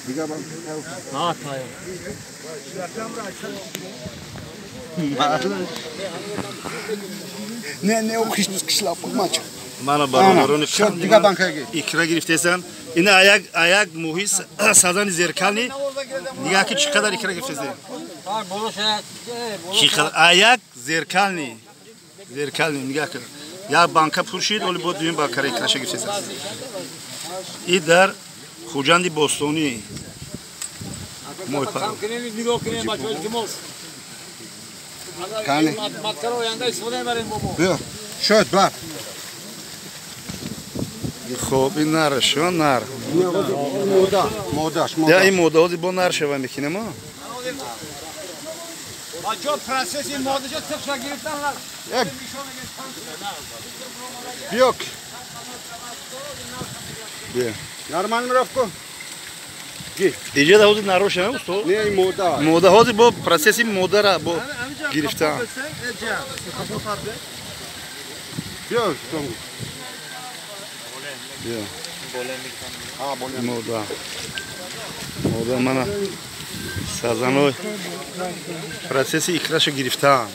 دیگه من ها تایم نه اوخیش کشلاپ ماچ Mana baronlarını دیگه bankaya git. ikra giriftesen. Yine ayak muhis sazan zerkalni. Niga ki çi kadar ikra giriftesen. Ayak zerkalni. Zerkalni niga ki. Ya banka purşid oli bu düğün bankara ikra giriftesen. İdar Xujandi Bostoni. Moy para. Kani. Buyur. Şöyle bak. Xo'p, in nar, shu nar. Moda. Ya in moda, hozir bu nar shava mekinama. Acho prenses in modaca tıkşa giriptanlar. Yok. Ye. Normal mi Rafko? İyice de hozir nar roşana usto. Ne moda? Moda hozir bu prosesi modara bu giriftan. Yok. Ya. Moda. Moda mana sazanoy prosesi ikraşa giriftan.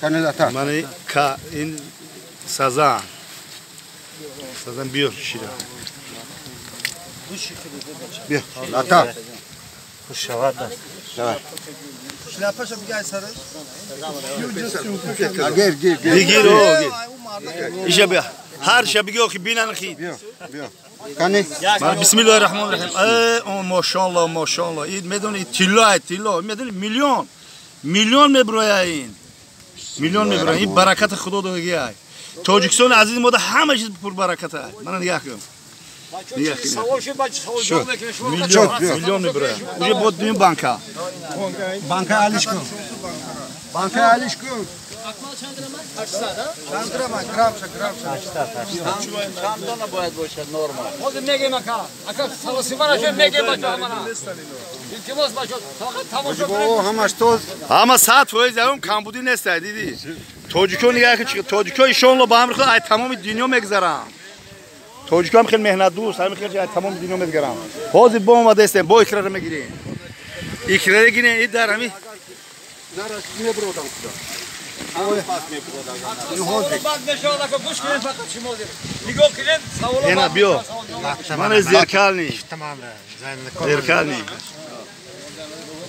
Kanalata. Mani ka in sazan. Sazan biyor şira. Bir. Lata. Kuşavada. Evet. Şlapaşa bir gel sarı. Gir. Gir o gir. İşe bir. Her şey bir ki binan ki. Bir. Kani. Bismillahirrahmanirrahim. Maşallah. Medoni tilla. Medoni milyon mebroyayin. Milyon mebroyayin. Barakatı Xudo da giyay. Tojikiston aziz moda hamma şey pur barakatı. Bana niye bakıyorum? Milyon mebroya. Uje bu düğün banka. Banka alışkın. Çandıra gramşa. Çantana boyad boşad normal. Hozir mege maka. Aka savası var aşağı mege başı amana. İltimos başı. Tamaşa Bu hamaş toz. Ama saat foiz yavrum kambudi nestaydi di. Tojiko niye ki çıktı? Tojiko işonla bağımlı ay tamam dünya megzaram. Tojiko hem mehnat dost, hem ay tamam dünya megzaram. Hozir bu ama destem, bu ikrarıma gireyim. İkrara gireyim idare mi? Naras ne brodan kuda. Ena bio. Mana zerkalni. Tamam. Zerkalni.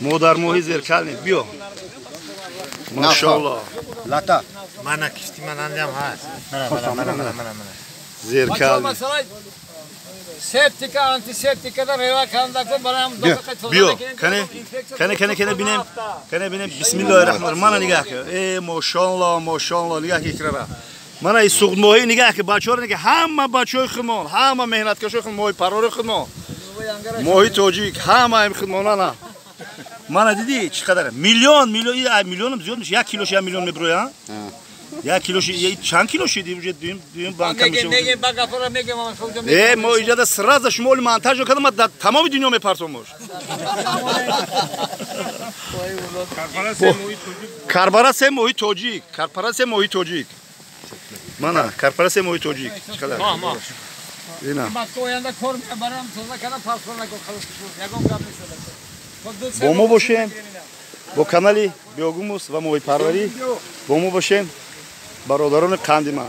Modar mohi zerkalni bio. Maşallah. Lata. Mana kifti manandam ha. Mana. Zerkalni. Septika, antiseptika da reva kandako bana Bio. Kane binem. Kane binem. Bismillahirrahmanirrahim. Mana nigah ki. Maşallah. Nigah ki ikrara. Mana is suğmohi nigah ki. Bachor nigah. Hamma bachoy khidmon. Hamma mehnatkaşoy khidmon. Mohi parori khidmon. Mohi tojik. Hamma em khidmon ana. Mana dedi çi kadar? Milyonum ziyodmuş. Ya kiloş ya milyon mebro ya. Ya kiloşu, çan kiloşu diye düğün banka mı şey oldu? Mege baka para mege mama şovda. Moja da sırada şumoli montaj o kadar da tamamı dünya mı parçamış? Karparase mohi tojik. Mana karparase mohi tojik. Çıkalar. Ma. Ina. Masko oyanda kormaya baram tozla kana parçalarla kokalım. Yagom kapmışlar. Bomo boşem. Bu kanali Biogumus ve mohi parvari. Bomo boşem. Barodarını kandiman.